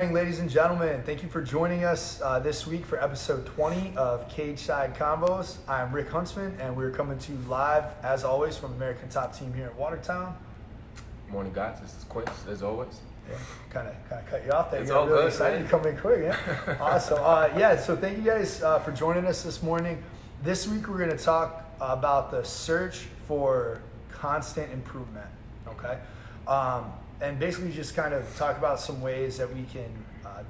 Ladies and gentlemen, thank you for joining us this week for episode 20 of Cage Side Convos. I'm Rick Huntsman, and we're coming to you live, as always, from American Top Team here in Watertown. Good morning, guys. This is Quince, as always. Yeah, kind of cut you off there. It's You're all really good, excited man. to come in quick, yeah? Awesome. So thank you guys for joining us this morning. This week, we're going to talk about the search for constant improvement, okay? And basically just kind of talk about some ways that we can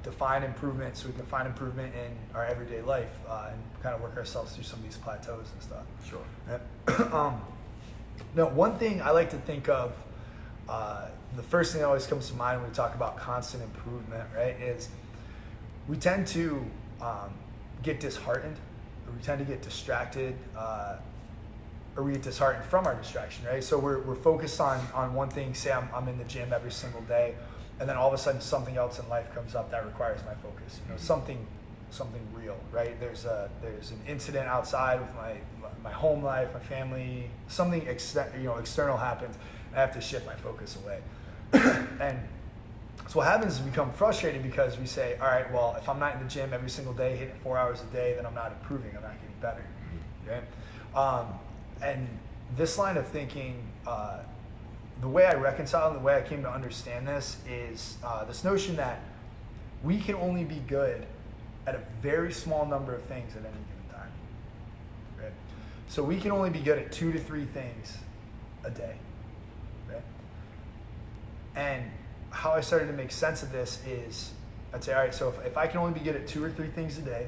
define improvement so we can find improvement in our everyday life and kind of work ourselves through some of these plateaus and stuff. Sure. Now, one thing I like to think of, the first thing that always comes to mind when we talk about constant improvement, right, is we tend to get disheartened, or we tend to get distracted, or we get disheartened from our distraction, right? So we're focused on one thing. Say I'm in the gym every single day, and then all of a sudden something else in life comes up that requires my focus. You know, something real, right? There's an incident outside with my home life, my family. Something external happens. I have to shift my focus away, and so what happens is we become frustrated because we say, all right, well, if I'm not in the gym every single day, hitting 4 hours a day, then I'm not improving. I'm not getting better, okay? And this line of thinking, the way I reconcile and the way I came to understand this is this notion that we can only be good at a very small number of things at any given time. Right? So we can only be good at 2 to 3 things a day. Right? And how I started to make sense of this is I'd say, all right, so if I can only be good at 2 or 3 things a day,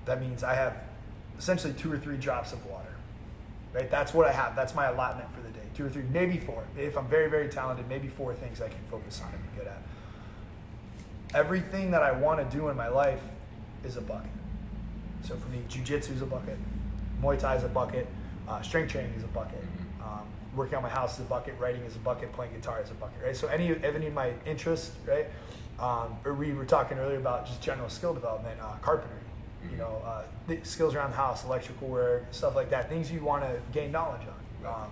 that means I have essentially 2 or 3 drops of water. Right? That's what I have. That's my allotment for the day. 2 or 3, maybe 4. If I'm very, very talented, maybe 4 things I can focus on and be good at. Everything that I want to do in my life is a bucket. So for me, jiu-jitsu is a bucket. Muay Thai is a bucket. Strength training is a bucket. Working on my house is a bucket. Writing is a bucket. Playing guitar is a bucket. Right? So any of my interests, right? Or we were talking earlier about just general skill development, carpentry. You know, the skills around the house, electrical work, stuff like that, things you want to gain knowledge on.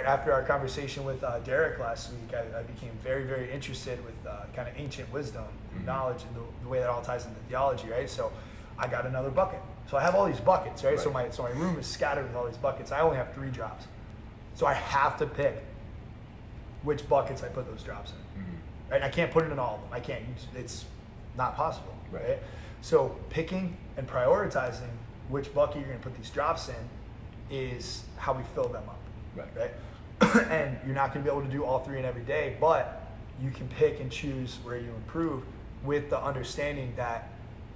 After our conversation with Derek last week, I became very, very interested with kind of ancient wisdom, knowledge, and the way that all ties into theology, right? So I got another bucket. So I have all these buckets, right? So my room is scattered with all these buckets. I only have 3 drops. So I have to pick which buckets I put those drops in. Right? I can't put it in all of them. I can't. It's not possible, right? So picking and prioritizing which bucket you're going to put these drops in is how we fill them up, right? And you're not going to be able to do all 3 in every day, but you can pick and choose where you improve with the understanding that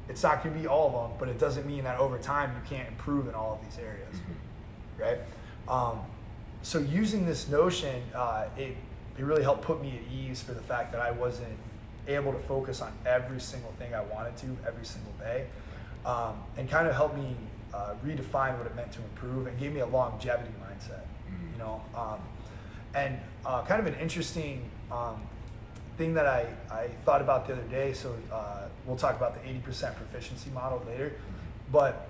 it's not going to be all of them, but it doesn't mean that over time you can't improve in all of these areas, right? So using this notion, it really helped put me at ease for the fact that I wasn't able to focus on every single thing I wanted to every single day, and kind of helped me redefine what it meant to improve and gave me a longevity mindset, you know. And kind of an interesting thing that I thought about the other day, so we'll talk about the 80% proficiency model later, but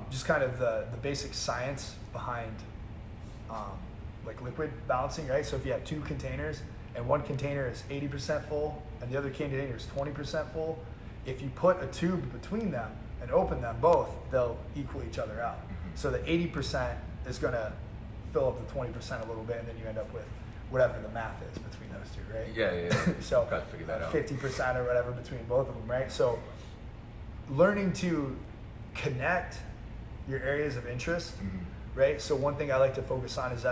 just kind of the basic science behind like liquid balancing, right? So if you have 2 containers, and one container is 80% full, and the other container is 20% full, if you put a tube between them and open them both, they'll equal each other out. So the 80% is going to fill up the 20% a little bit, and then you end up with whatever the math is between those 2, right? Yeah. So gotta figure that out. 50% or whatever between both of them, right? So learning to connect your areas of interest, right? So one thing I like to focus on is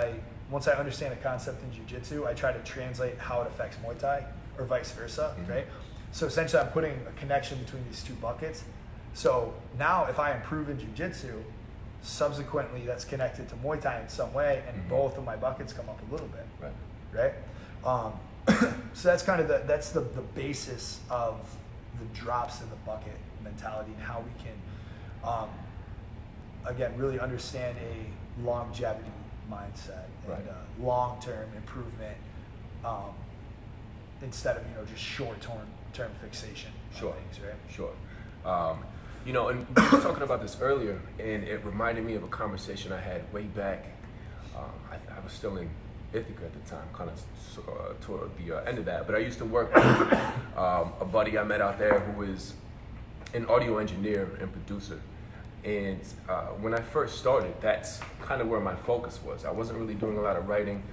once I understand a concept in jiu-jitsu, I try to translate how it affects Muay Thai or vice versa, right? So essentially I'm putting a connection between these 2 buckets. So now if I improve in jiu-jitsu, subsequently that's connected to Muay Thai in some way, and both of my buckets come up a little bit, right? So that's kind of the basis of the drops in the bucket mentality and how we can, again, really understand a longevity mindset and long-term improvement instead of just short-term fixation on things, right? Sure. You know, and we were talking about this earlier, and it reminded me of a conversation I had way back. I was still in Ithaca at the time, kind of toward the end of that. But I used to work with a buddy I met out there who is an audio engineer and producer. And when I first started, that's kind of where my focus was. I wasn't really doing a lot of writing.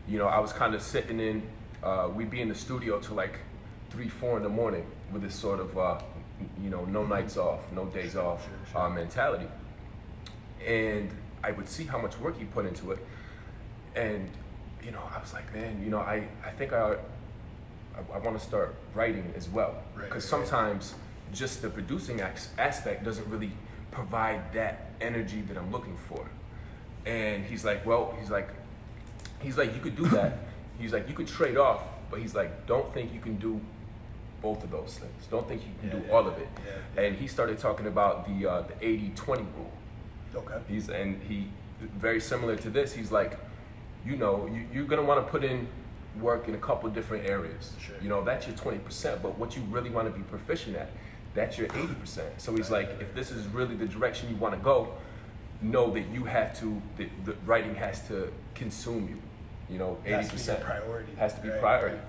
You know, I was kind of sitting in, we'd be in the studio till like 3, 4 in the morning with this sort of, you know, no nights off, no days off mentality. And I would see how much work he put into it. And, you know, I was like, man, you know, I think I want to start writing as well. Because sometimes just the producing aspect doesn't really provide that energy that I'm looking for. And he's like, well, he's like, you could do that. He's like, you could trade off, but he's like, don't think you can do both of those things. Don't think you can do all of it. And he started talking about the 80-20 rule. Okay. He very similar to this. He's like, you know, you're gonna want to put in work in a couple different areas. Sure. You know, that's your 20%, but what you really want to be proficient at, that's your 80%. So he's like, if this is really the direction you want to go, know that you have to, the writing has to consume you. You know, 80% has to be priority.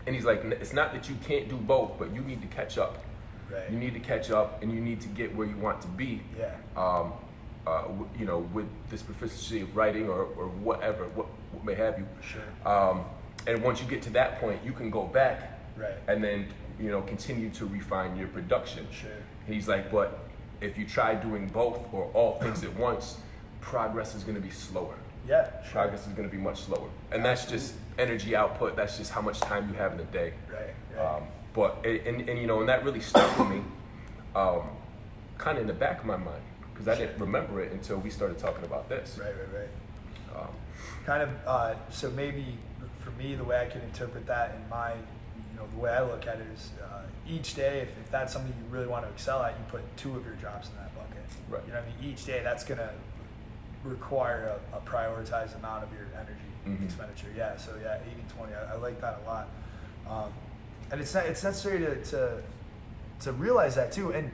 And he's like, it's not that you can't do both, but you need to catch up. Right. You need to catch up, and you need to get where you want to be. Yeah. You know, with this proficiency of writing or whatever, what may have you. Sure. And once you get to that point, you can go back. Right. And then, you know, continue to refine your production. Sure. He's like, but if you try doing both or all things at once, progress is going to be slower. Yeah. Sure. Progress is going to be much slower. And that's just energy output. That's just how much time you have in a day. Right. But you know, and that really stuck with me, kind of in the back of my mind, because I didn't remember it until we started talking about this. Right. Kind of, so maybe for me, the way I can interpret that in my, you know, the way I look at it is each day, if that's something you really want to excel at, you put 2 of your jobs in that bucket. Right. You know what I mean? Each day, that's going to require a prioritized amount of your energy expenditure. Yeah, so yeah, 80-20, I like that a lot. And it's necessary to realize that too. And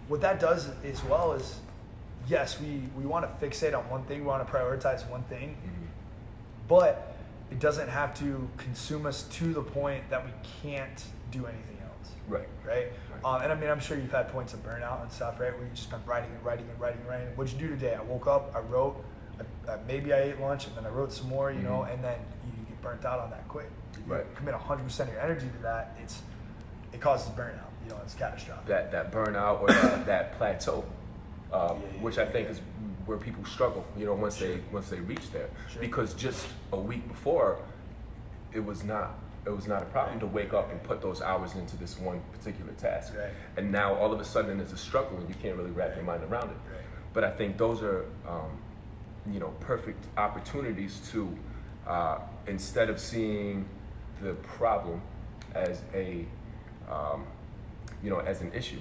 what that does as well is, yes, we want to fixate on one thing, we want to prioritize one thing, but it doesn't have to consume us to the point that we can't do anything else. Right. And I mean, I'm sure you've had points of burnout and stuff, right? Where you just been writing. What'd you do today? I woke up, I wrote, maybe I ate lunch, and then I wrote some more, you know, and then you get burnt out on that quick. You commit 100% of your energy to that, it causes burnout. You know, it's catastrophic. That burnout or that plateau, which I think is where people struggle. You know, once they reach there, because just a week before, it was not a problem to wake up and put those hours into this one particular task. Right. And now all of a sudden it's a struggle and you can't really wrap your mind around it. Right. But I think those are, you know, perfect opportunities to, instead of seeing the problem as a, you know, as an issue,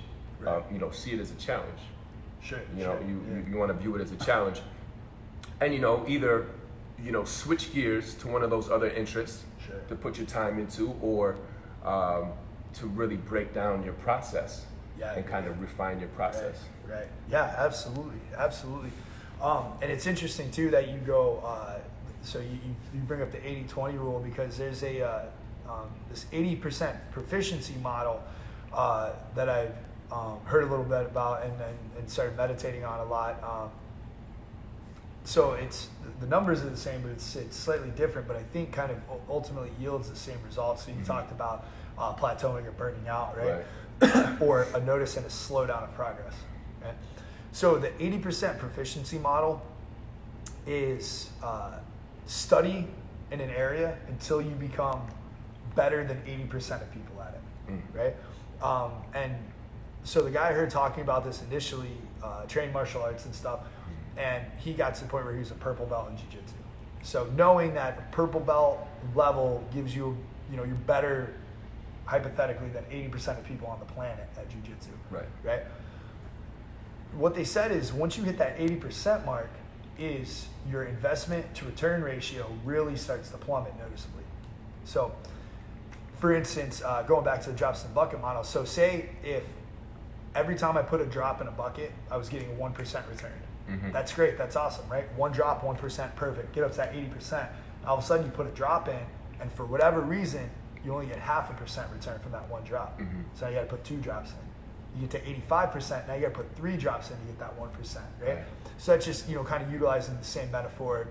you know, see it as a challenge. You know, you want to view it as a challenge, and, you know, either, you know, switch gears to one of those other interests to put your time into, or to really break down your process and kind of refine your process. Right. Yeah, absolutely. And it's interesting too that you go, so you bring up the 80-20 rule, because there's a this 80% proficiency model that I've heard a little bit about and started meditating on a lot. So the numbers are the same, but it's slightly different, but I think kind of ultimately yields the same results. So you talked about plateauing or burning out, right? Or a notice and a slowdown of progress. Right? So the 80% proficiency model is study in an area until you become better than 80% of people at it, right? And so the guy I heard talking about this initially, trained martial arts and stuff, and he got to the point where he was a purple belt in jiu-jitsu. So knowing that a purple belt level gives you, you know, you're better hypothetically than 80% of people on the planet at jiu-jitsu. Right? What they said is once you hit that 80% mark, is your investment to return ratio really starts to plummet noticeably. So for instance, going back to the drops in the bucket model, so say if every time I put a drop in a bucket, I was getting a 1% return. That's great. That's awesome, right? One drop, 1%, perfect. Get up to that 80%. All of a sudden, you put a drop in, and for whatever reason, you only get 0.5% return from that one drop. So now you got to put 2 drops in. You get to 85%. Now you got to put 3 drops in to get that 1%, right? So that's just kind of utilizing the same metaphor.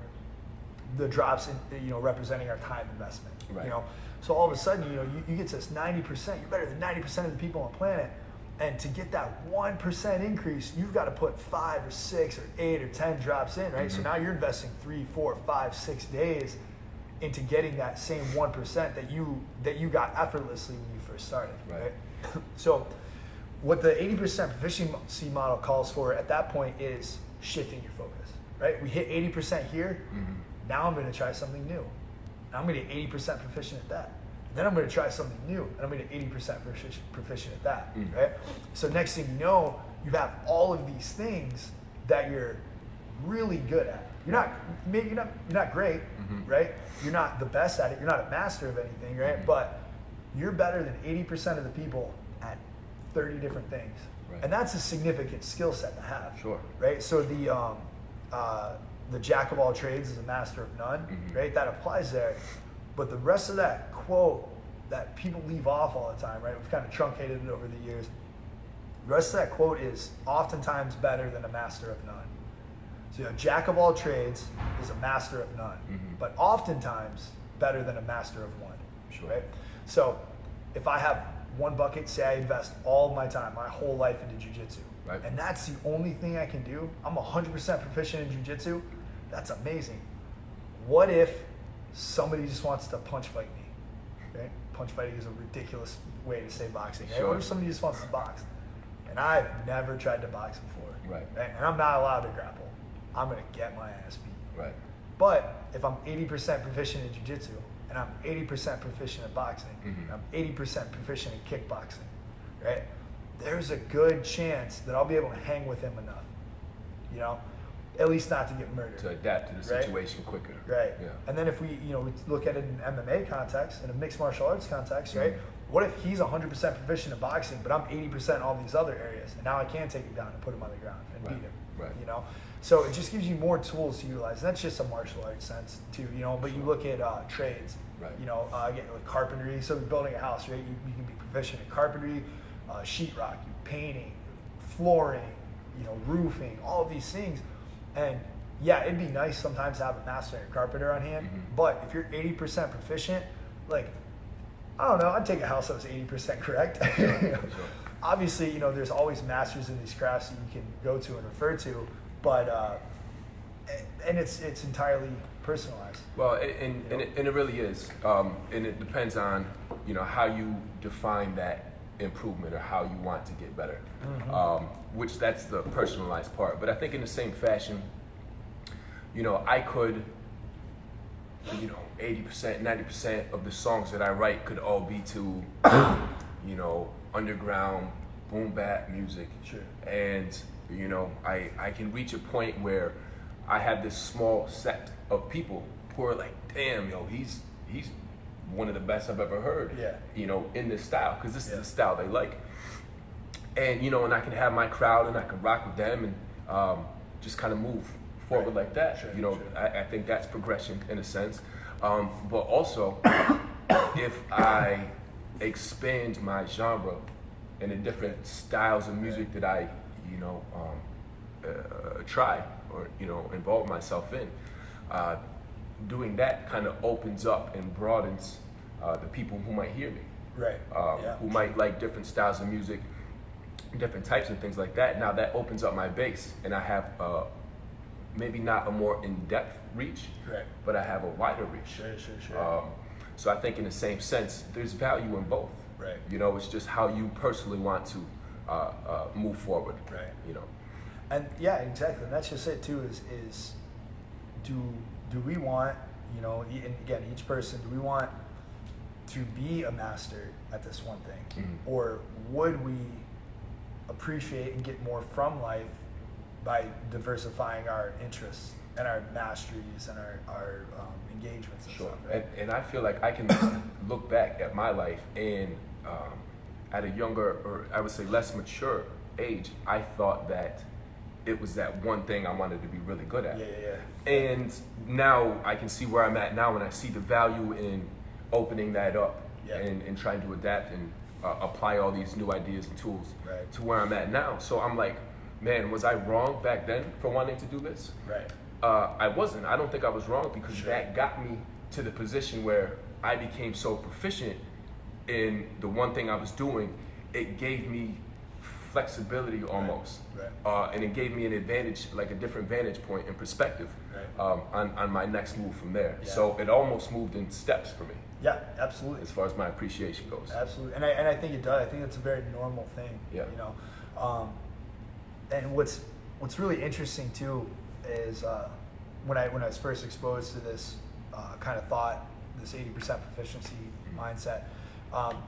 The drops in, representing our time investment. Right. So all of a sudden, you get to this 90%. You're better than 90% of the people on the planet. And to get that 1% increase, you've got to put 5 or 6 or 8 or 10 drops in, right? So now you're investing 3, 4, 5, 6 days into getting that same 1% that you got effortlessly when you first started, right? So what the 80% proficiency model calls for at that point is shifting your focus, right? We hit 80% here. Now I'm going to try something new. Now I'm going to get 80% proficient at that. Then I'm going to try something new, and I'm going to get 80% proficient at that, right? So next thing you know, you have all of these things that you're really good at. You're not great, right? You're not the best at it. You're not a master of anything, right? But you're better than 80% of the people at 30 different things, and that's a significant skill set to have, right? So the jack of all trades is a master of none, right? That applies there. But the rest of that quote that people leave off all the time, right? We've kind of truncated it over the years. The rest of that quote is oftentimes better than a master of none. So, jack of all trades is a master of none, but oftentimes better than a master of one, right? So, if I have one bucket, say I invest all of my time, my whole life into jiu-jitsu, and that's the only thing I can do, I'm 100% proficient in jiu-jitsu, that's amazing. What if somebody just wants to punch fight me, right? Punch fighting is a ridiculous way to say boxing, right? What if somebody just wants to box? And I've never tried to box before, right? And I'm not allowed to grapple. I'm going to get my ass beat. But if I'm 80% proficient in jiu-jitsu, and I'm 80% proficient in boxing, and I'm 80% proficient in kickboxing, right? There's a good chance that I'll be able to hang with him enough, at least not to get murdered. To adapt to the situation quicker. Right. Yeah. And then if we look at it in an MMA context, in a mixed martial arts context, right? What if he's 100% proficient in boxing, but I'm 80% in all these other areas, and now I can take him down and put him on the ground and beat him, So it just gives you more tools to utilize. And that's just a martial arts sense too, But you look at trades, again, like carpentry. So you're building a house, right? You can be proficient in carpentry, sheetrock, painting, flooring, roofing, all of these things. And yeah, it'd be nice sometimes to have a master and a carpenter on hand, but if you're 80% proficient, I don't know, I'd take a house that was 80% correct. Obviously, there's always masters in these crafts that you can go to and refer to, but and it's entirely personalized. Well, and it really is, and it depends on how you define that improvement or how you want to get better, which that's the personalized part. But I think in the same fashion, I could, 80%, 90% of the songs that I write could all be to, underground boom bap music. And, I can reach a point where I have this small set of people who are like, damn, he's one of the best I've ever heard, in this style, because this is the style they like. And, and I can have my crowd and I can rock with them and just kind of move forward like that. I think that's progression in a sense. But also, if I expand my genre and the different styles of music that I, try or, involve myself in, doing that kind of opens up and broadens the people who might hear me, who might like different styles of music, different types and things like that. Now that opens up my base, and I have maybe not a more in-depth reach, but I have a wider reach. So I think in the same sense, there's value in both. It's just how you personally want to move forward. And yeah, exactly. And that's just it too. Is do we want, and again, each person, do we want to be a master at this one thing, or would we appreciate and get more from life by diversifying our interests and our masteries and our engagements and stuff, right? And I feel like I can look back at my life and at a younger, or I would say less mature age, I thought that it was that one thing I wanted to be really good at. Yeah. And now I can see where I'm at now, and I see the value in opening that up and trying to adapt and apply all these new ideas and tools to where I'm at now. So I'm like, man, was I wrong back then for wanting to do this? Right. I wasn't. I don't think I was wrong, because that got me to the position where I became so proficient in the one thing I was doing. It gave me flexibility almost, and it gave me an advantage, like a different vantage point and perspective on my next move from there. So it almost moved in steps for me. Yeah, absolutely. As far as my appreciation goes. Absolutely, and I think it does. I think it's a very normal thing. Yeah. You know, and what's really interesting too is when I was first exposed to this kind of thought, this 80% proficiency mindset,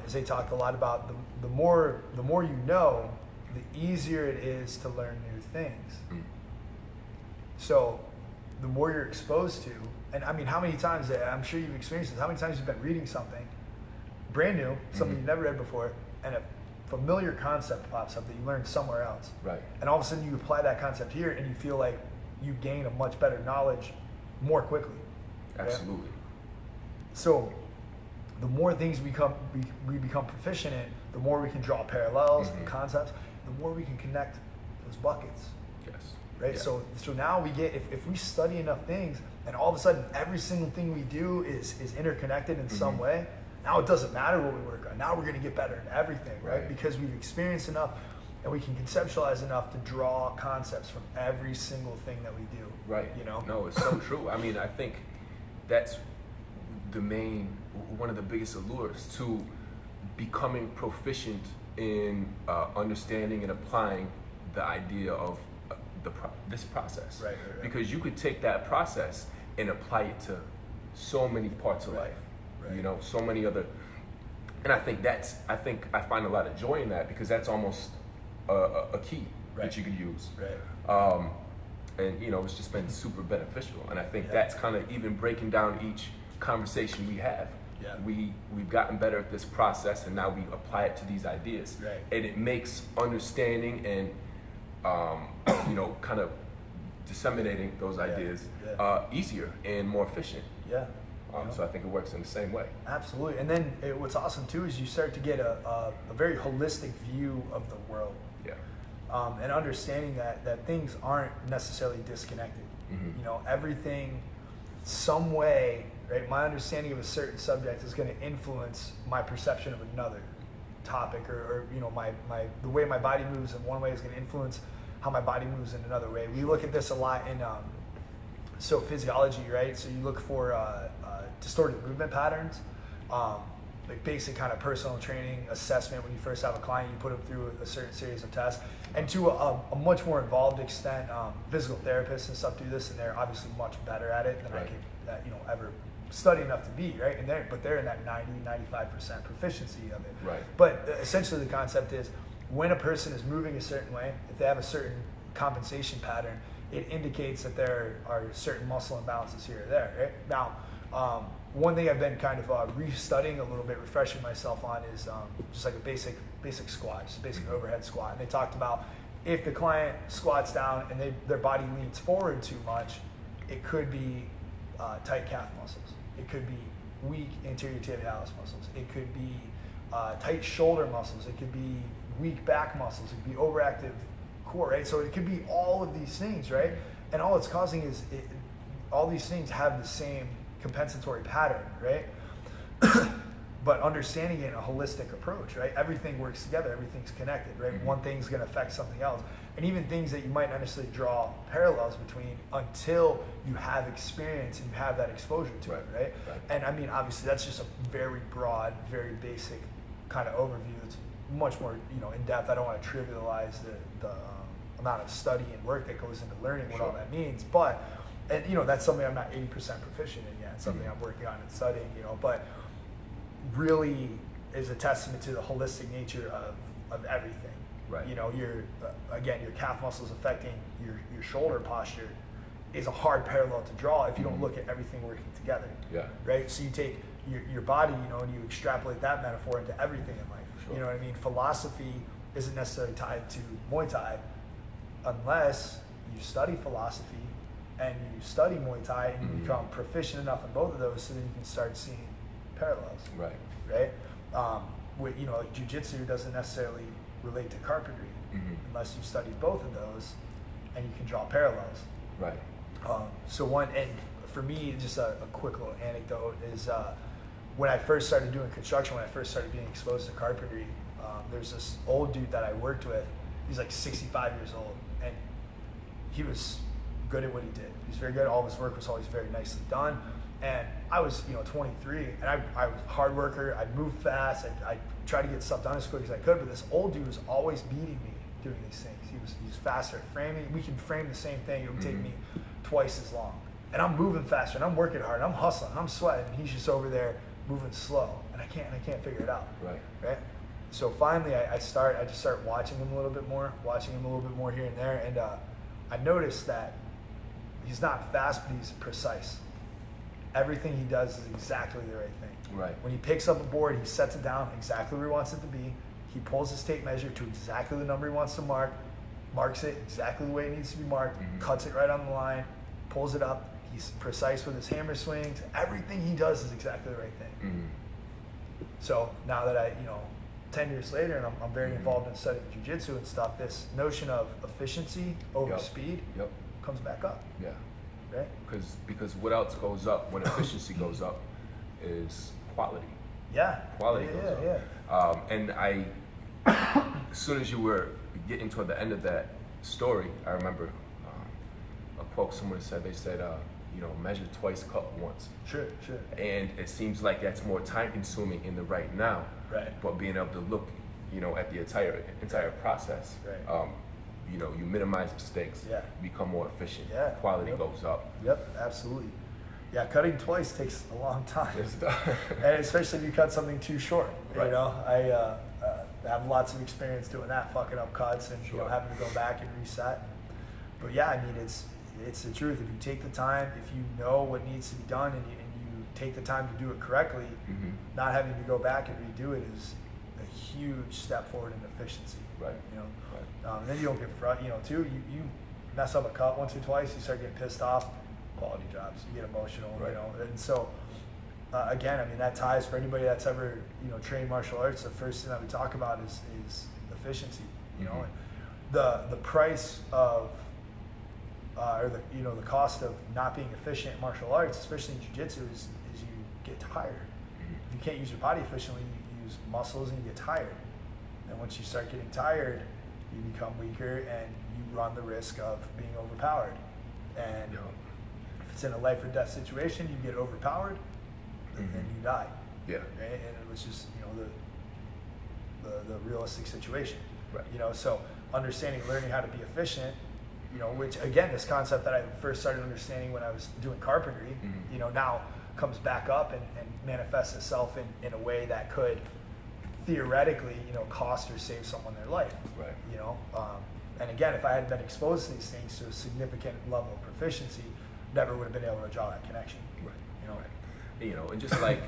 is they talk a lot about the more you know, the easier it is to learn new things. So the more you're exposed to, and I mean, how many times, I'm sure you've experienced this, how many times you've been reading something brand new, something you've never read before, and a familiar concept pops up that you learned somewhere else. Right. And all of a sudden you apply that concept here and you feel like you gain a much better knowledge more quickly. Absolutely. So the more things we become proficient in, the more we can draw parallels and concepts, the more we can connect those buckets. Yes. Right? Yeah. So now we get, if we study enough things and all of a sudden every single thing we do is interconnected in some way, now it doesn't matter what we work on. Now we're going to get better in everything, right? Because we've experienced enough and we can conceptualize enough to draw concepts from every single thing that we do. Right. You know? No, it's so true. I mean, I think that's one of the biggest allures to becoming proficient in understanding and applying the idea of this process. Right. Because you could take that process and apply it to so many parts of life. Right. You know, so many other, and I think I find a lot of joy in that, because that's almost a key that you could use. Right. And you know, it's just been super beneficial, and I think that's kind of even breaking down each conversation we have. Yeah. We've gotten better at this process, and now we apply it to these ideas, and it makes understanding and you know, kind of disseminating those ideas easier and more efficient. Yeah. So I think it works in the same way. Absolutely. And then what's awesome too is you start to get a very holistic view of the world. Yeah. And understanding that things aren't necessarily disconnected. You know, everything, some way, right? My understanding of a certain subject is going to influence my perception of another topic, or you know, the way my body moves in one way is going to influence how my body moves in another way. We look at this a lot in physiology, right? So you look for distorted movement patterns, like basic kind of personal training assessment. When you first have a client, you put them through a certain series of tests, and to a much more involved extent, physical therapists and stuff do this, and they're obviously much better at it than I could, ever study enough to be, right? And they're in that 90-95% proficiency of it. Right. But essentially, the concept is when a person is moving a certain way, if they have a certain compensation pattern, it indicates that there are certain muscle imbalances here or there, right? Now, one thing I've been kind of restudying a little bit, refreshing myself on, is just like a basic squat, just a basic overhead squat. And they talked about if the client squats down and their body leans forward too much, it could be tight calf muscles. It could be weak anterior tibialis muscles. It could be tight shoulder muscles. It could be weak back muscles. It could be overactive core, right? So it could be all of these things, right? And all it's causing is all these things have the same compensatory pattern, right? But understanding it in a holistic approach, right? Everything works together, everything's connected, right? One thing's gonna affect something else. And even things that you might not necessarily draw parallels between until you have experience and you have that exposure to it, right? And I mean, obviously that's just a very broad, very basic kind of overview. It's much more, in depth. I don't want to trivialize the amount of study and work that goes into learning what all that means. But, and that's something I'm not 80% proficient in yet. It's something I'm working on and studying, but really is a testament to the holistic nature of everything. Right. Your calf muscles affecting your shoulder posture is a hard parallel to draw if you don't look at everything working together. Yeah. Right. So you take your body, and you extrapolate that metaphor into everything in life. Sure. You know what I mean? Philosophy isn't necessarily tied to Muay Thai unless you study philosophy and you study Muay Thai and you become proficient enough in both of those, so then you can start seeing parallels. Right. Right. With, you know, like jiu-jitsu doesn't necessarily relate to carpentry unless you study both of those, and you can draw parallels. Right. So one, and for me, just a quick little anecdote is when I first started doing construction, when I first started being exposed to carpentry, there's this old dude that I worked with. He's like 65 years old, and he was good at what he did. He's very good. All of his work was always very nicely done. And I was, 23, and I was a hard worker. I'd move fast. I'd try to get stuff done as quick as I could. But this old dude was always beating me doing these things. He was faster at framing. We can frame the same thing. It would take me twice as long. And I'm moving faster, and I'm working hard, and I'm hustling, and I'm sweating, and he's just over there moving slow, and I can't figure it out. Right. So finally, I just start watching him a little bit more here and there, and I noticed that he's not fast, but he's precise. Everything he does is exactly the right thing. Right. When he picks up a board, he sets it down exactly where he wants it to be. He pulls his tape measure to exactly the number he wants to mark, marks it exactly the way it needs to be marked, cuts it right on the line, pulls it up. He's precise with his hammer swings. Everything he does is exactly the right thing. So now that 10 years later, and I'm very involved in studying jiu-jitsu and stuff, this notion of efficiency over speed comes back up. Yeah. Right? Because what else goes up when efficiency goes up is quality. Yeah. Quality goes up. And as soon as you were getting toward the end of that story, I remember a quote someone said. They said, measure twice, cut once. Sure. And it seems like that's more time consuming in the right now. Right. But being able to look, at the entire process. Right. You minimize mistakes. Yeah. Become more efficient. Yeah. Quality goes up. Yep, absolutely. Yeah, cutting twice takes a long time. It does. And especially if you cut something too short. Right. I have lots of experience doing that, fucking up cuts and having to go back and reset. But yeah, I mean, it's the truth. If you take the time, if you know what needs to be done, and you take the time to do it correctly, not having to go back and redo it is a huge step forward in efficiency. Right. Then you don't get frustrated. Too, you mess up a cut once or twice, you start getting pissed off. Quality drops. You get emotional. Right. And so again, I mean, that ties for anybody that's ever trained martial arts. The first thing that we talk about is efficiency. And the price of or the cost of not being efficient in martial arts, especially in jiu-jitsu, is you get tired. If you can't use your body efficiently, you use muscles and you get tired. And once you start getting tired, you become weaker and you run the risk of being overpowered. And if it's in a life or death situation, you get overpowered and you die. Yeah. Right? And it was just the realistic situation. Right. So learning how to be efficient. Which again, this concept that I first started understanding when I was doing carpentry, now comes back up and manifests itself in a way that could theoretically, cost or save someone their life. Right. And again, if I hadn't been exposed to these things to a significant level of proficiency, never would have been able to draw that connection. Right. And just like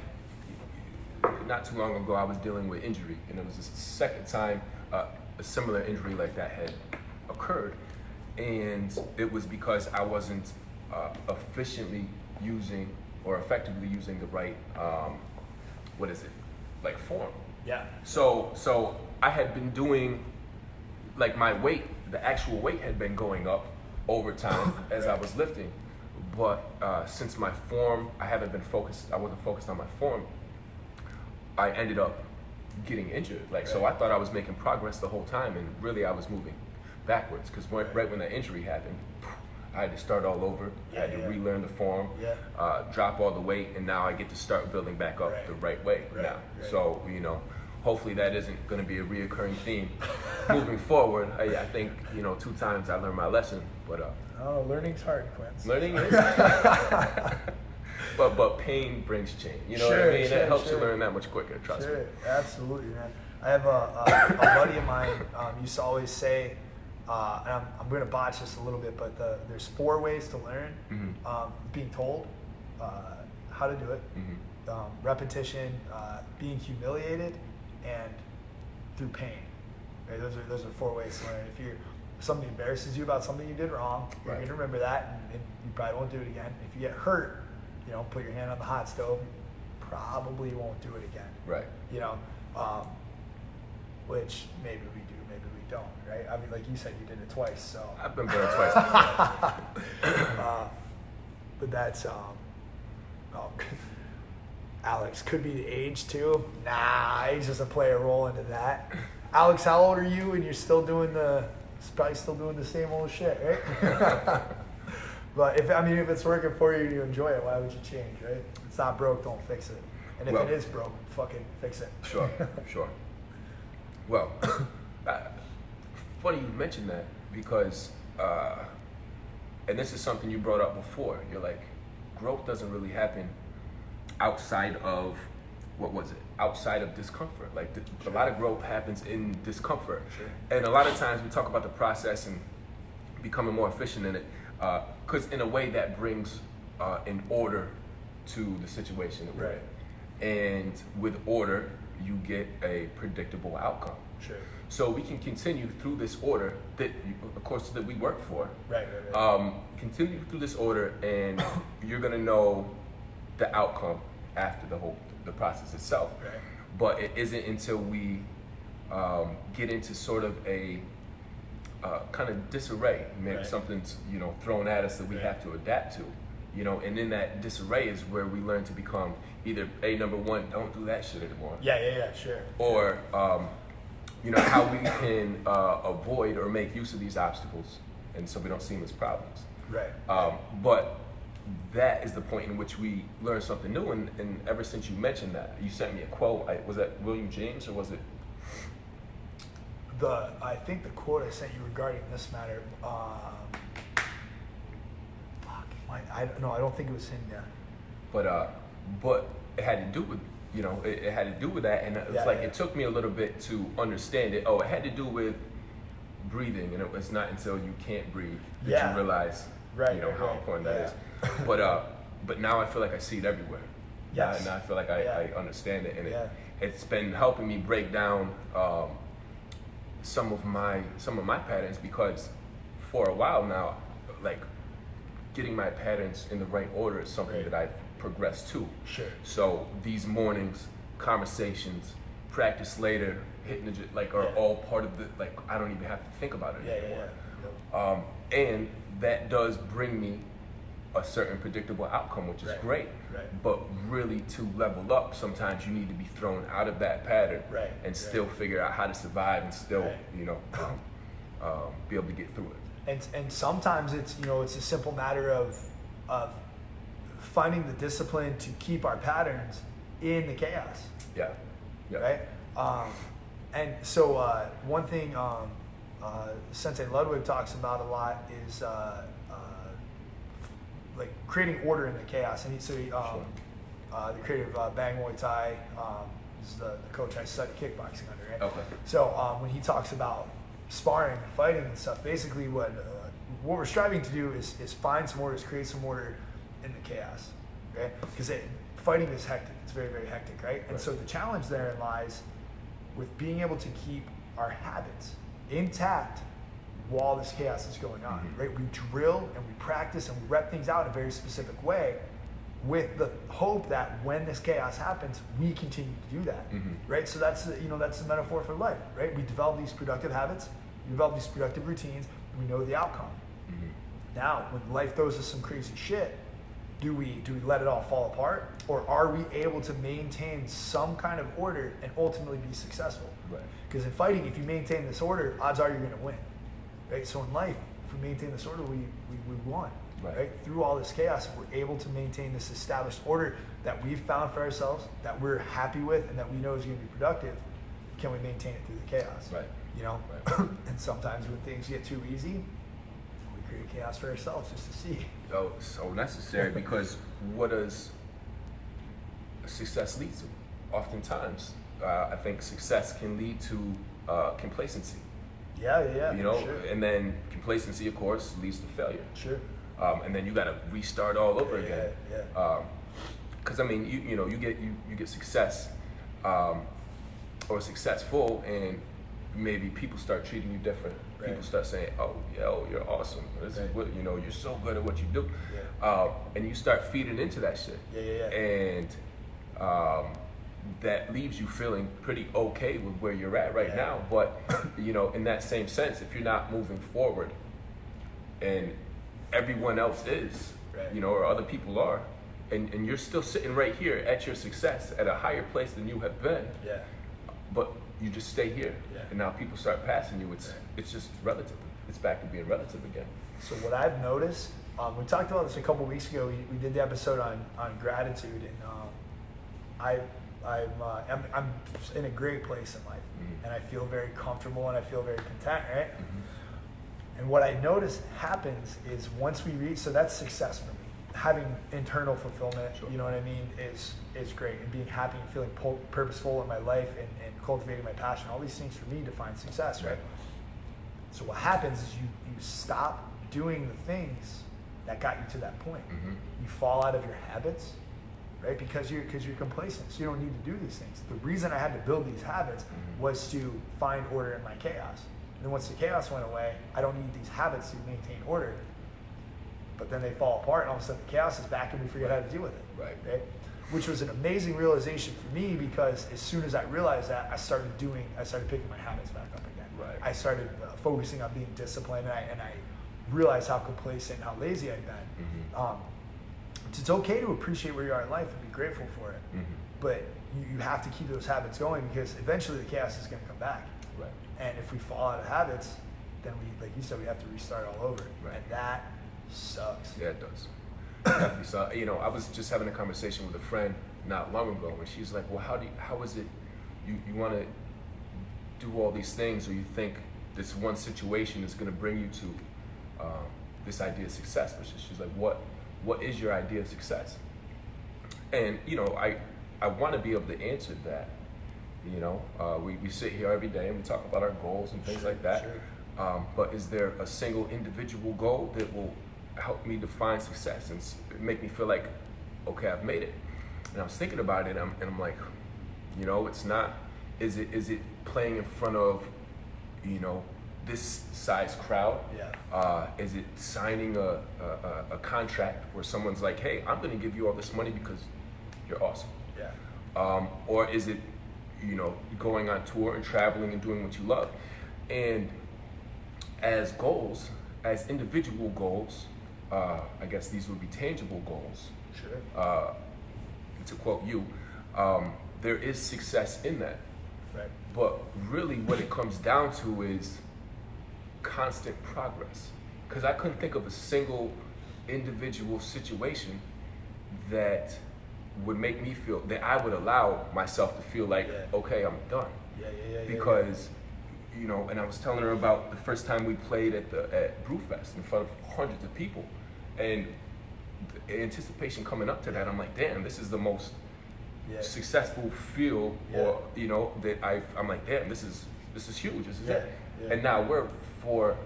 not too long ago, I was dealing with injury, and it was the second time a similar injury like that had occurred. And it was because I wasn't efficiently using or effectively using the right, form. Yeah. So I had been doing, my weight, the actual weight had been going up over time as I was lifting. But since my form, I wasn't focused on my form, I ended up getting injured. So I thought I was making progress the whole time, and really I was moving backwards, because right when that injury happened, I had to start all over. I had to relearn the form, drop all the weight, and now I get to start building back up the right way now. Right. So, hopefully that isn't going to be a reoccurring theme moving forward. I think, 2 times I learned my lesson, but... learning's hard, Quince. Learning is but pain brings change. You know what I mean? It helps you learn that much quicker, trust me. Absolutely, man. I have a buddy of mine used to always say, and I'm going to botch this a little bit, but there's 4 ways to learn. Being told how to do it, repetition, being humiliated, and through pain. Right? Those are 4 ways to learn. If you're something embarrasses you about something you did wrong, you're Right. going to remember that, and you probably won't do it again. If you get hurt, put your hand on the hot stove, probably won't do it again. Right. Which maybe we do, maybe we don't, right? I mean, like you said, you did it twice, so. I've been burned twice before. But that's, Alex, could be the age too. Nah, age doesn't play a role into that. Alex, how old are you? And you're still doing probably still doing the same old shit, right? But if it's working for you and you enjoy it, why would you change, right? If it's not broke, don't fix it. And if it is broke, fucking fix it. Sure. Well, funny you mentioned that because, and this is something you brought up before. You're like, growth doesn't really happen outside of, outside of discomfort. Like a lot of growth happens in discomfort. Sure. And a lot of times we talk about the process and becoming more efficient in it, because in a way that brings an order to the situation that we're Right. in. And with order, you get a predictable outcome. Sure. So we can continue through this order that, of course, that we work for. Right. Continue through this order, and you're gonna know the outcome after the process itself. Right. But it isn't until we get into sort of a kind of disarray, maybe Right. something's thrown at us that we Right. have to adapt to. And in that disarray is where we learn to become either number one, don't do that shit anymore. Yeah, sure. Or how we can avoid or make use of these obstacles, and so we don't see them as problems. Right. But that is the point in which we learn something new. And ever since you mentioned that, you sent me a quote. Was that William James or was it? I think the quote I sent you regarding this matter. I don't think it was him. Yeah. But it had to do with it had to do with that, and it was it took me a little bit to understand it. It had to do with breathing, and it's not until you can't breathe that you realize how important that is. But now I feel like I see it everywhere. Yes. Now I feel like I understand it, and it's been helping me break down some of my patterns, because for a while now, like getting my patterns in the right order is something that I've progressed to. Sure. So these mornings, conversations, practice later, hitting the gym, are all part of the, I don't even have to think about it anymore. Yeah. And that does bring me a certain predictable outcome, which is great. Right. But really, to level up, sometimes you need to be thrown out of that pattern and still figure out how to survive and still, be able to get through it. And sometimes it's it's a simple matter of finding the discipline to keep our patterns in the chaos. Yeah. Right. And so one thing Sensei Ludwig talks about a lot is creating order in the chaos. And the creator of Bang Muay Thai is the coach I study kickboxing under. Right? Okay. So when he talks about sparring and fighting and stuff, basically what we're striving to do is find some order, create some order in the chaos, okay? Because fighting is hectic. It's very, very hectic, right? And so the challenge therein lies with being able to keep our habits intact while this chaos is going on, right? We drill and we practice and we rep things out in a very specific way with the hope that when this chaos happens, we continue to do that, right? So that's that's the metaphor for life, right? We develop these productive habits, we develop these productive routines, and we know the outcome. Now, when life throws us some crazy shit, do we let it all fall apart, or are we able to maintain some kind of order and ultimately be successful? Right. Because in fighting, if you maintain this order, odds are you're going to win, right? So in life, if we maintain this order, we won. Right? Through all this chaos, we're able to maintain this established order that we've found for ourselves, that we're happy with, and that we know is going to be productive. Can we maintain it through the chaos? Right. Right. And sometimes when things get too easy, we create chaos for ourselves just to see. So necessary, because what does success lead to? Oftentimes, I think success can lead to complacency. Yeah. Sure. And then complacency, of course, leads to failure. Sure. And then you got to restart all over again. Yeah. Because you get success or successful, and maybe people start treating you different. Right. People start saying, "Oh, yo, you're awesome. This is what you're so good at what you do," and you start feeding into that shit. And that leaves you feeling pretty okay with where you're at right now. But in that same sense, if you're not moving forward, and everyone else is, or other people are, and you're still sitting right here at your success at a higher place than you have been, but you just stay here, and now people start passing you. It's just relative. It's back to being relative again. So what I've noticed, we talked about this a couple weeks ago. We did the episode on gratitude, and I'm in a great place in life, and I feel very comfortable and I feel very content, right? And what I noticed happens is once we reach, so that's success for me. Having internal fulfillment, you know what I mean, is great, and being happy and feeling purposeful in my life and cultivating my passion. All these things for me define success, right? So what happens is you stop doing the things that got you to that point. You fall out of your habits, right? Because you're complacent, so you don't need to do these things. The reason I had to build these habits was to find order in my chaos. And then once the chaos went away, I don't need these habits to maintain order. But then they fall apart, and all of a sudden the chaos is back, and we forget how to deal with it. Right? Which was an amazing realization for me, because as soon as I realized that, I started picking my habits back up again. I started focusing on being disciplined, and I realized how complacent and how lazy I'd been. It's okay to appreciate where you are in life and be grateful for it, but you have to keep those habits going, because eventually the chaos is going to come back. And if we fall out of habits, then we, like you said, we have to restart all over, and that sucks. Yeah, it does. Definitely. So, I was just having a conversation with a friend not long ago, and she's like, "Well, how is it you want to do all these things, or you think this one situation is going to bring you to this idea of success?" But she's like, "What is your idea of success?" And I want to be able to answer that. We sit here every day and we talk about our goals and things like that. But is there a single individual goal that will help me define success and make me feel like, okay, I've made it? And I was thinking about it, and I'm like, it's not. Is it playing in front of, this size crowd? Is it signing a contract where someone's like, hey, I'm going to give you all this money because you're awesome? Or is it, going on tour and traveling and doing what you love? And as goals, as individual goals, I guess these would be tangible goals. To quote you, there is success in that. But really what it comes down to is constant progress. Because I couldn't think of a single individual situation that would make me feel, that I would allow myself to feel like, okay, I'm done. Because, and I was telling her about the first time we played at Brewfest in front of hundreds of people. And the anticipation coming up to that, I'm like, damn, this is the most successful feel, or, that I'm like, damn, this is huge, this is it. And now we're 4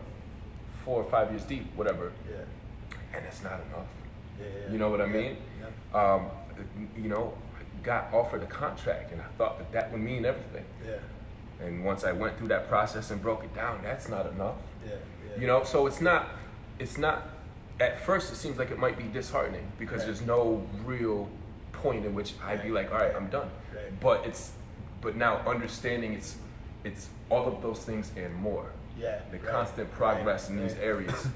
or 5 years deep, whatever. And it's not enough. You know what I mean? Got offered a contract, and I thought that would mean everything. And once I went through that process and broke it down, that's not enough. So it's not. At first, it seems like it might be disheartening, because there's no real point in which I'd be like, all right, I'm done. But now understanding it's all of those things and more. The constant progress in these areas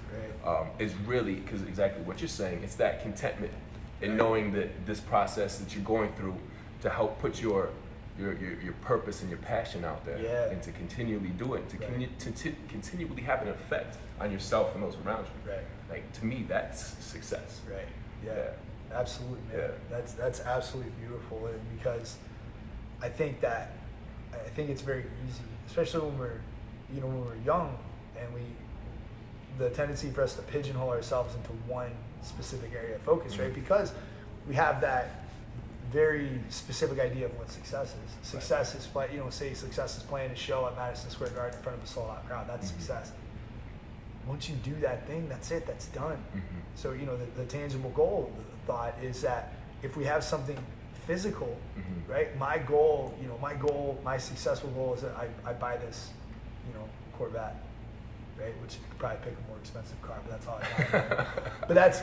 is really, because exactly what you're saying, it's that contentment in knowing that this process that you're going through to help put your purpose and your passion out there, and to continually do it, to continually have an effect on yourself and those around you. Like, to me, that's success. Absolutely, man. That's absolutely beautiful, and because I think it's very easy, especially when we're young, and the tendency for us to pigeonhole ourselves into one specific area of focus, right? Because we have that very specific idea of what success is. Success is say success is playing a show at Madison Square Garden in front of a sold-out crowd. That's success. Once you do that thing, that's it. That's done. So the tangible goal, the thought is that if we have something physical, right? My successful goal is that I buy this Corvette, right? Which you could probably pick a more expensive car, but that's all I got. But that's,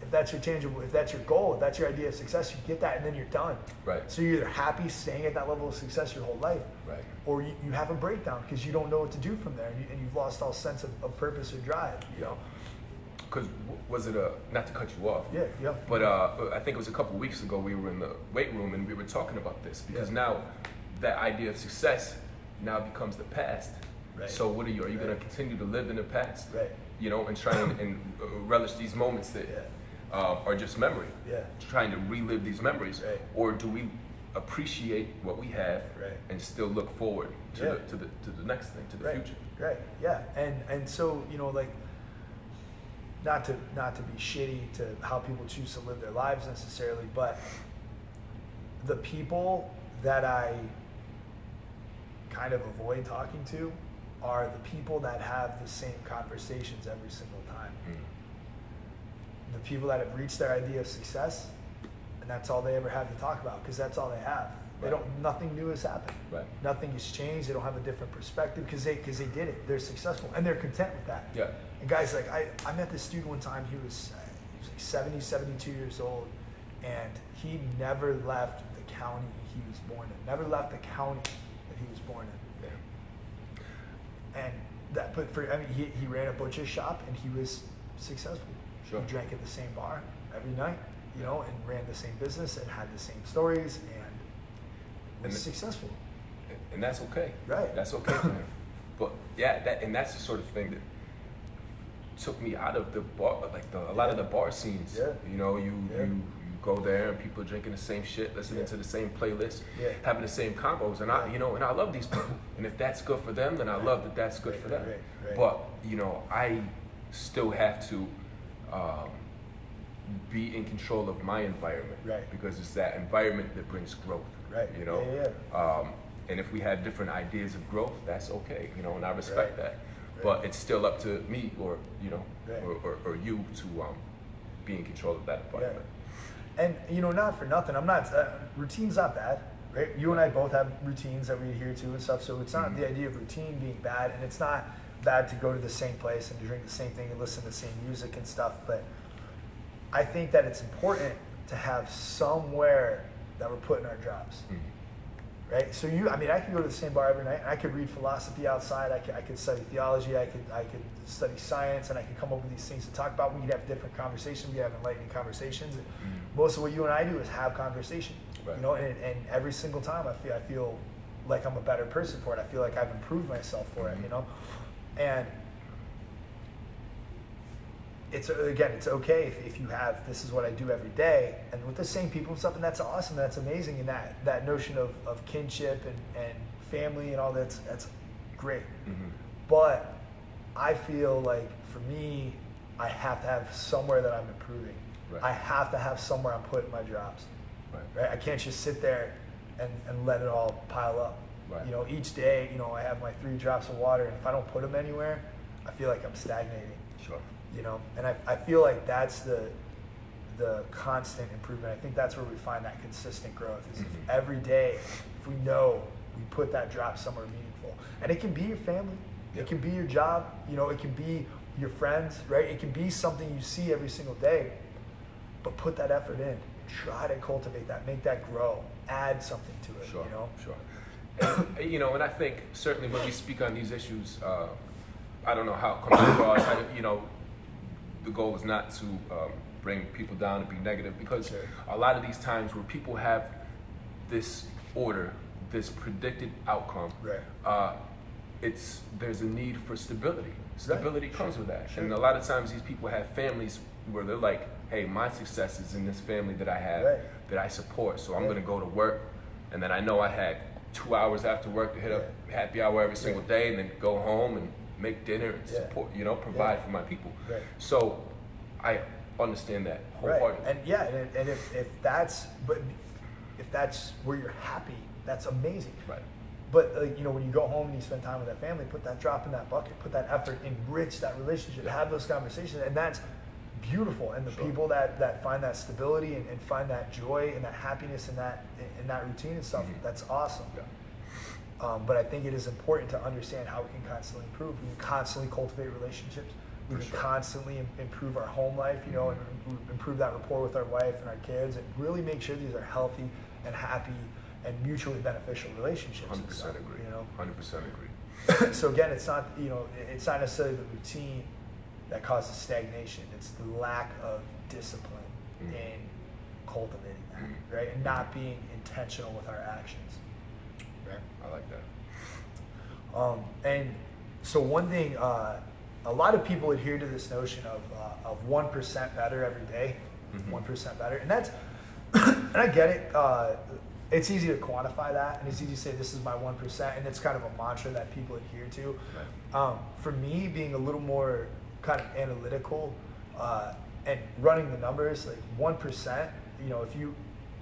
if that's your tangible, if that's your goal, if that's your idea of success, you get that and then you're done. Right. So you're either happy staying at that level of success your whole life, right, or you have a breakdown because you don't know what to do from there, and you've lost all sense of purpose or drive. Because was it not to cut you off? Yeah. But I think it was a couple weeks ago we were in the weight room and we were talking about this because now that idea of success now becomes the past. Right. So what are you going to continue to live in the past? Right. And try and relish these moments that are just memory. Yeah. Trying to relive these memories, right. Or do we appreciate what we have and still look forward to the next thing, to the future? Right. Yeah. And so not to be shitty to how people choose to live their lives necessarily, but the people that I kind of avoid talking to are the people that have the same conversations every single time. The people that have reached their idea of success, and that's all they ever have to talk about because that's all they have. They don't. Nothing new has happened. Right. Nothing has changed. They don't have a different perspective because they did it. They're successful and they're content with that. Yeah. And guys, like I met this dude one time. He was like 70, 72 years old, and he never left the county he was born in. Never left the county that he was born in. Yeah. And that, he ran a butcher shop and he was successful. Sure. He drank at the same bar every night, and ran the same business and had the same stories and was successful. And that's okay. Right. That's okay for him. But that's the sort of thing that took me out of the bar, like a lot of the bar scenes. Yeah. You go there and people are drinking the same shit, listening to the same playlist, having the same combos, and I love these people. And if that's good for them, then I love that that's good for them. Right. But I still have to be in control of my environment, because it's that environment that brings growth. Right. And if we have different ideas of growth, that's okay. And I respect that. But it's still up to me or or you to be in control of that environment. And not for nothing, I'm not routine's not bad, right? You and I both have routines that we adhere to and stuff, so it's not the idea of routine being bad, and it's not bad to go to the same place and to drink the same thing and listen to the same music and stuff, but I think that it's important to have somewhere that we're putting our jobs. Right? So I could go to the same bar every night, and I could read philosophy outside, I could study theology, I could study science, and I could come up with these things to talk about. We could have different conversations, we could have enlightening conversations. And most of what you and I do is have conversation. Right. And every single time I feel like I'm a better person for it. I feel like I've improved myself for it, And it's okay if you have, this is what I do every day, and with the same people and stuff, and that's awesome, that's amazing, and that notion of kinship and family and all that's great. But I feel like for me, I have to have somewhere that I'm improving. Right. I have to have somewhere I'm putting my drops. Right? I can't just sit there and let it all pile up. Right. Each day, I have my 3 drops of water, and if I don't put them anywhere, I feel like I'm stagnating. Sure. And I feel like that's the constant improvement. I think that's where we find that consistent growth is if every day, if we know we put that drop somewhere meaningful. And it can be your family, it can be your job, it can be your friends, right? It can be something you see every single day, but put that effort in. Try to cultivate that, make that grow, add something to it. Sure. And I think certainly when we speak on these issues, I don't know how it comes across. The goal is not to bring people down and be negative, because a lot of these times where people have this order, this predicted outcome, there's a need for stability. Stability comes with that. And a lot of times these people have families where they're like, hey, my success is in this family that I have, that I support, so I'm going to go to work, and then I know I had 2 hours after work to hit up happy hour every single day, and then go home and make dinner and support, provide for my people. Right. So I understand that wholeheartedly. And if that's where you're happy, that's amazing. Right. But when you go home and you spend time with that family, put that drop in that bucket, put that effort, enrich that relationship, have those conversations, and that's beautiful. And the people that find that stability and find that joy and that happiness in that routine and stuff, that's awesome. But I think it is important to understand how we can constantly improve. We can constantly cultivate relationships. We can constantly improve our home life, you know, and improve that rapport with our wife and our kids, and really make sure these are healthy and happy and mutually beneficial relationships. 100% agree. You know, 100% agree. So again, it's not, you know, it's not necessarily the routine that causes stagnation. It's the lack of discipline in cultivating that, right? And not being intentional with our actions. Right. I like that. And so one thing, a lot of people adhere to this notion of 1% better every day, 1% better, and that's, and I get it. It's easy to quantify that, and it's easy to say this is my 1%, and it's kind of a mantra that people adhere to. Right. For me, being a little more kind of analytical and running the numbers, like 1%, you know, if you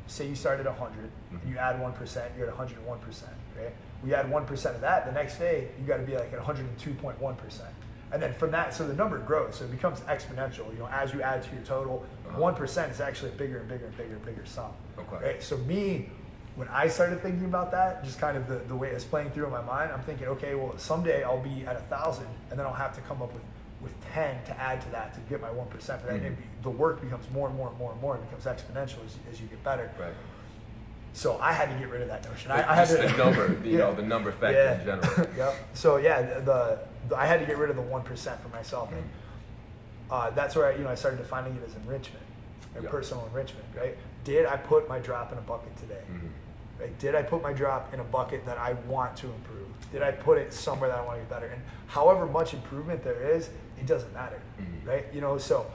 say you start at 100, you add 1%, you're at 101%, right? We add 1% of that, the next day you got to be like at 102.1%. And then from that, so the number grows, so it becomes exponential. You know, as you add to your total, 1% is actually a bigger and bigger and bigger and bigger sum. Okay. Right? So me, when I started thinking about that, just kind of the way it's playing through in my mind, I'm thinking, okay, well, someday I'll be at 1,000, and then I'll have to come up with 10 to add to that to get my 1% for that. And the work becomes more and more and more and more. It becomes exponential as you get better. Right. So I had to get rid of that notion. I had to, the number, you know, the number factor in general. Yep. So yeah, I had to get rid of the 1% for myself, and that's where I started defining it as enrichment, and personal enrichment. Right? Did I put my drop in a bucket today? Right? Did I put my drop in a bucket that I want to improve? Did I put it somewhere that I want to get better? And however much improvement there is, it doesn't matter, right? You know, so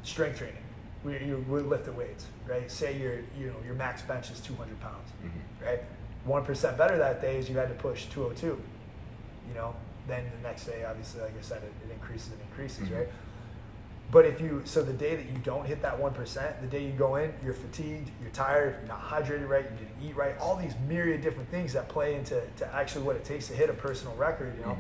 strength training. We lift the weights, right? Say your max bench is 200 pounds, right? 1% better that day is you had to push 202. You know, then the next day, obviously, like I said, it increases, right? But so the day that you don't hit that 1%, the day you go in, you're fatigued, you're tired, you're not hydrated right, you didn't eat right, all these myriad different things that play into actually what it takes to hit a personal record, you know.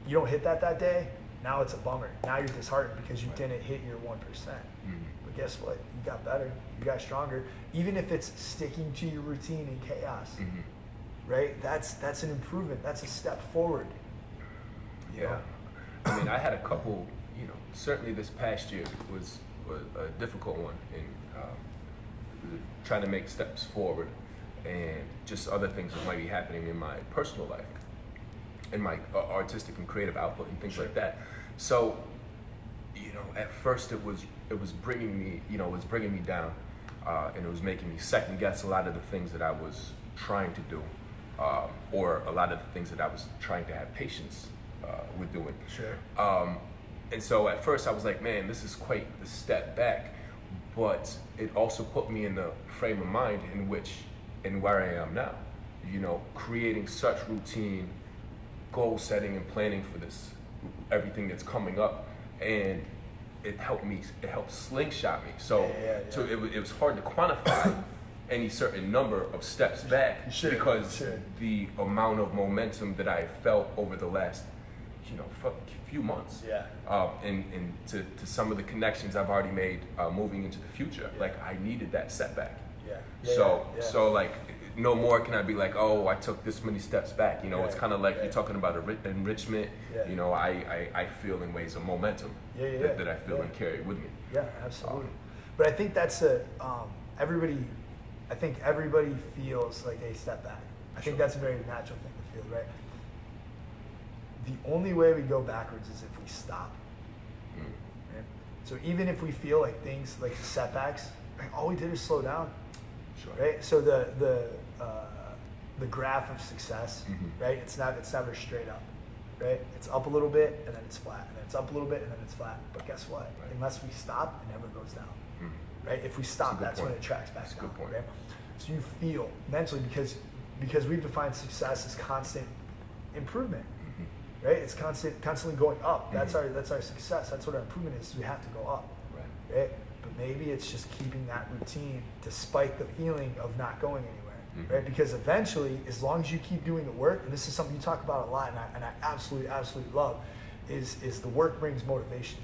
You don't hit that day, now it's a bummer. Now you're disheartened because you didn't hit your 1%. But guess what? You got better, you got stronger. Even if it's sticking to your routine in chaos, right? That's an improvement. That's a step forward. Yeah. I mean, I had a couple, you know, certainly this past year was a difficult one in trying to make steps forward, and just other things that might be happening in my personal life, in my artistic and creative output and things like that. So, you know, at first it was bringing me, you know, it was bringing me down, and it was making me second guess a lot of the things that I was trying to do, or a lot of the things that I was trying to have patience with doing. Sure. And so at first I was like, man, this is quite the step back, but it also put me in the frame of mind in where I am now, you know, creating such routine, goal setting and planning for this, everything that's coming up, and it helped slingshot me. So, so it was hard to quantify any certain number of steps back because the amount of momentum that I felt over the last, you know, few months, and to some of the connections I've already made moving into the future, like I needed that setback. So like no more can I be like, oh, I took this many steps back. You know, it's kind of like you're talking about enrichment. You know, I feel in ways of momentum that I feel and carry with me. Yeah, absolutely. But I think that's I think everybody feels like a step back. I think that's a very natural thing to feel, right? The only way we go backwards is if we stop. Right? So even if we feel like things like setbacks, like all we did is slow down. Right? So the graph of success, right? It's never straight up, right? It's up a little bit and then it's flat, and then it's up a little bit and then it's flat. But guess what? Unless we stop, it never goes down. Right? If we stop, that's when it tracks back down. Good point. Right? So you feel mentally, because we've defined success as constant improvement. Right? It's constantly going up. That's our success. That's what our improvement is. We have to go up. Right? But maybe it's just keeping that routine despite the feeling of not going anywhere. Right? Because eventually, as long as you keep doing the work, and this is something you talk about a lot, and I absolutely love, is the work brings motivation.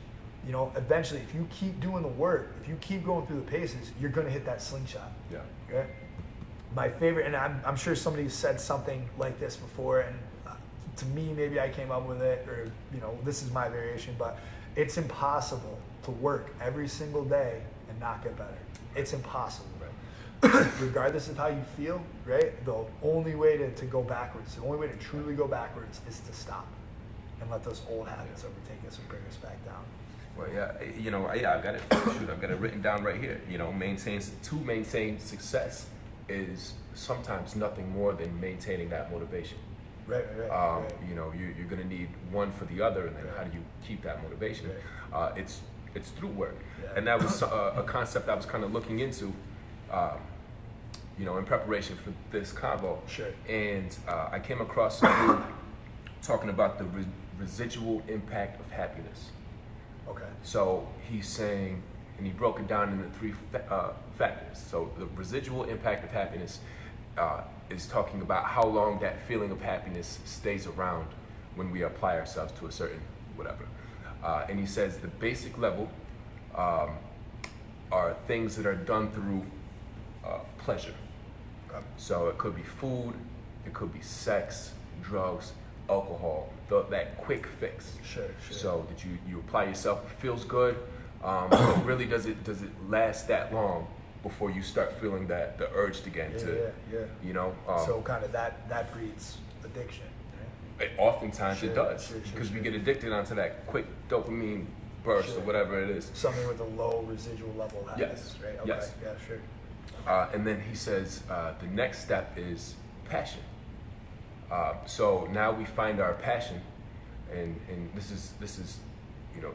You know, eventually, if you keep doing the work, if you keep going through the paces, you're going to hit that slingshot. Right? my favorite, and I'm sure somebody said something like this before, and to me, maybe I came up with it, or this is my variation, but it's impossible to work every single day and not get better. It's impossible. Regardless of how you feel, right? The only way to go backwards, the only way to truly go backwards is to stop and let those old habits overtake us and bring us back down. Well, I've got it. I've got it written down right here. To maintain success is sometimes nothing more than maintaining that motivation. Right. You're going to need one for the other, and then how do you keep that motivation? Right. It's through work, and that was a concept I was kind of looking into. In preparation for this convo. Sure. And I came across something talking about the residual impact of happiness. Okay. So he's saying, and he broke it down into three factors. So the residual impact of happiness is talking about how long that feeling of happiness stays around when we apply ourselves to a certain whatever. And he says the basic level are things that are done through pleasure. So it could be food, it could be sex, drugs, alcohol, that quick fix. Sure. So that you apply yourself, it feels good, but really does it last that long before you start feeling the urge again so kind of that breeds addiction. Right? Oftentimes it does, because we get addicted onto that quick dopamine burst or whatever it is. Something with a low residual level of happiness, Yes. right? Okay. Yes. Yeah, sure. And then he says the next step is passion. So now we find our passion, and this is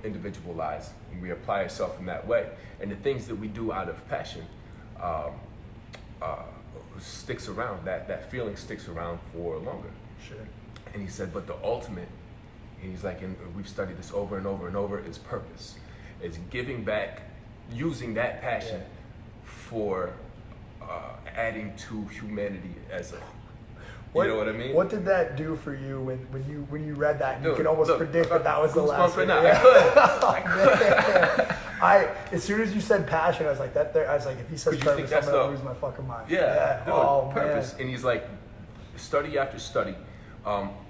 individualized, and we apply ourselves in that way. And the things that we do out of passion sticks around. That feeling sticks around for longer. Sure. And he said, but the ultimate, and he's like, and we've studied this over and over and over, is purpose. It's giving back, using that passion for adding to humanity as a, you know what I mean? What did that do for you when you read that? And you can almost predict that was the last one. one. I could. As soon as you said passion, I was like, if he says purpose, I'm gonna lose my fucking mind. Yeah. Dude, purpose. Man. And he's like, study after study,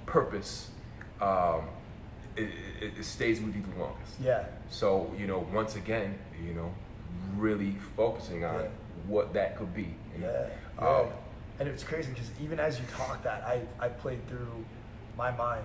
purpose, it stays with you the longest. Yeah. So once again, really focusing on what that could be. And it's crazy because even as you talk that, I played through my mind,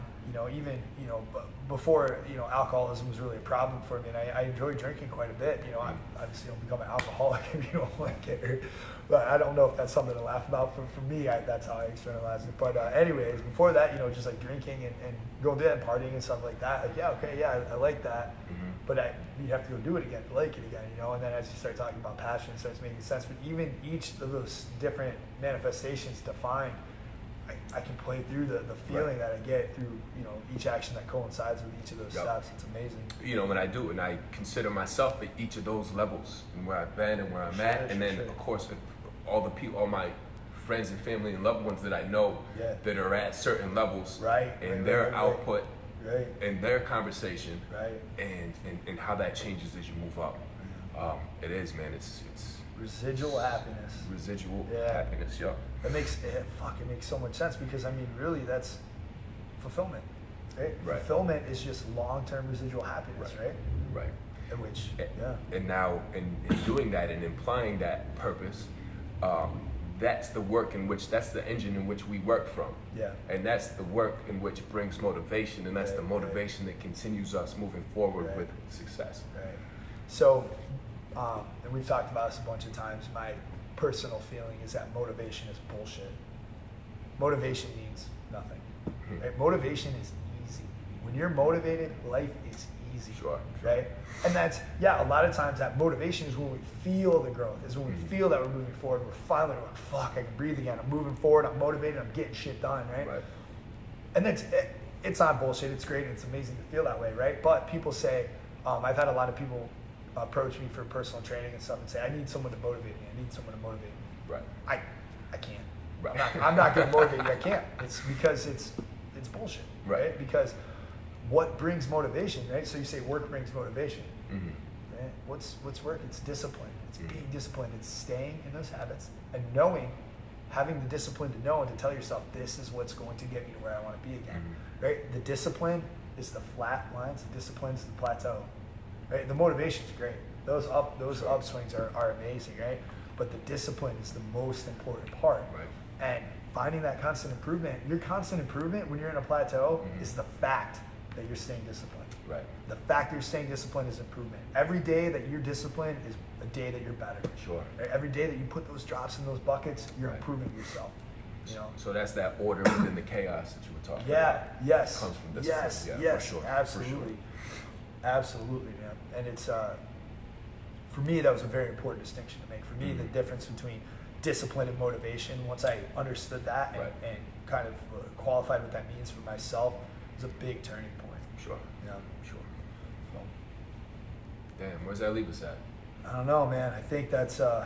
before, alcoholism was really a problem for me, and I enjoy drinking quite a bit. I obviously don't become an alcoholic if you don't like it. But I don't know if that's something to laugh about. For me, that's how I externalize it. But anyways, before that, just like drinking and going to and partying and stuff like that, I like that. Mm-hmm. But you have to go do it again to like it again, And then as you start talking about passion, it starts making sense. But even each of those different manifestations defined, I can play through the feeling that I get through, each action that coincides with each of those steps. It's amazing. When I do, and I consider myself at each of those levels, and where I've been and where I'm at, and then of course all the people, all my friends and family and loved ones that I know that are at certain levels, and their output, and their conversation, and how that changes as you move up. It is, man. It's residual happiness. Residual happiness, It makes so much sense because really that's fulfillment, right? Fulfillment is just long-term residual happiness, right? Right. Which, And now, in doing that and implying that purpose, that's the work that's the engine in which we work from. Yeah. And that's the work in which brings motivation, and that's the motivation that continues us moving forward with success. Right. So, and we've talked about this a bunch of times, my personal feeling is that motivation is bullshit. Motivation means nothing. Mm-hmm. Right? Motivation is easy. When you're motivated, life is easy. Sure. Right? And that's, a lot of times that motivation is when we feel the growth, is when we feel that we're moving forward. We're finally like, fuck, I can breathe again. I'm moving forward. I'm motivated. I'm getting shit done. Right? And it's not bullshit. It's great. It's amazing to feel that way. Right? But people say, I've had a lot of people approach me for personal training and stuff and say, I need someone to motivate me. I need someone to motivate me. Right. I can't. Right. I'm not going to motivate you. I can't. It's because it's bullshit. Right? Because what brings motivation, right? So you say work brings motivation. Mm-hmm. Right? What's work? It's discipline. It's being disciplined. It's staying in those habits and knowing having the discipline to know and to tell yourself, this is what's going to get me to where I want to be again, right? The discipline is the flat lines. The discipline is the plateau, right? The motivation is great. Those upswings are amazing, right? But the discipline is the most important part. Right. And finding that constant improvement, your constant improvement when you're in a plateau is the fact that you're staying disciplined. Right. The fact that you're staying disciplined is improvement. Every day that you're disciplined is a day that you're better. Sure. Right? Every day that you put those drops in those buckets, you're improving yourself. You know? So that's that order within the chaos that you were talking about. Yes. Comes from discipline. Yes. For sure. Absolutely. For sure. Absolutely, man. And it's for me, that was a very important distinction to make. For me, the difference between discipline and motivation, once I understood that and kind of qualified what that means for myself, was a big turning point. Sure. Yeah. Sure. So, Damn, where's that leave us at? I don't know, man. I think that's it.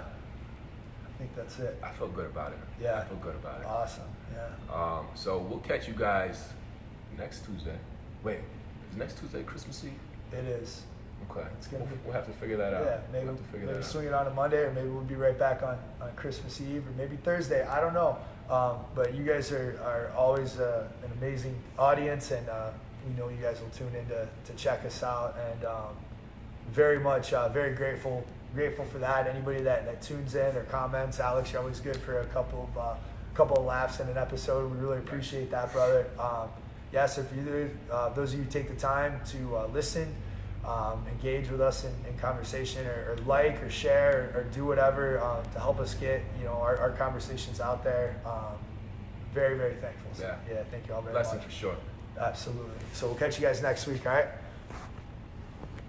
I feel good about it. Yeah. I feel good about it. Awesome. Yeah. So we'll catch you guys next Tuesday. Wait, is next Tuesday Christmas Eve? It is. Okay. It's gonna be. We'll have to figure that out. Yeah, maybe we'll have to figure maybe that swing it on a Monday, or maybe we'll be right back on Christmas Eve, or maybe Thursday. I don't know. But you guys are always an amazing audience, and we know you guys will tune in to check us out, and very much very grateful for that. Anybody that tunes in or comments, Alex, you're always good for a couple of laughs in an episode. We really appreciate that, brother. So if either those of you who take the time to listen, engage with us in conversation, or like or share or do whatever to help us get our conversations out there. Very, very thankful. So, Yeah. Thank you all very Blessing much. for sure. Absolutely. So we'll catch you guys next week. All right.